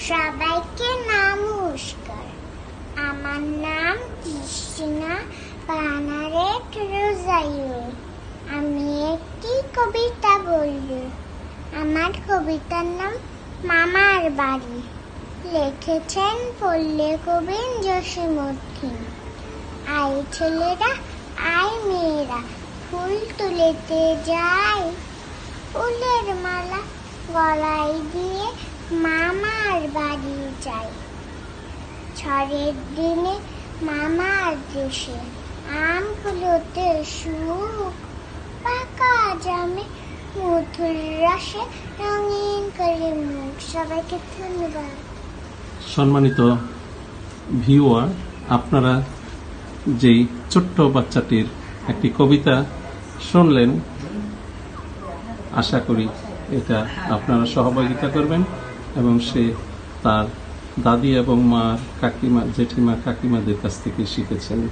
সবাইকে নমস্কার। আমার নাম কৃষ্ণা বানারেট রোজাইও। আমি একটি কবিতা বলব। আমার কবিতার নাম মামার বাড়ি। লিখেছেন পল্লী কবি জসীমউদ্দিন। আয় ছেলেরা, আয় মেয়েরা, ফুল তুলিতে যাই। ফুলের মালা গলায় দিয়ে মামার বাড়ি যাই। ঝড়ের দিনে মামার দেশে আমগুলোতে সুখ, পাকা জামে মধুর রসে রঙিন করে মুখ। সবাইকে ধন্যবাদ। সম্মানিত ভিউয়ার, আপনারা যেই ছোট্ট বাচ্চাটির একটি কবিতা শুনলেন, আশা করি এটা আপনারা সহযোগিতা করবেন এবং সে তার দাদি এবং মা, কাকিমা, জেঠিমা, কাকিমাদের কাছ থেকে শিখেছেন।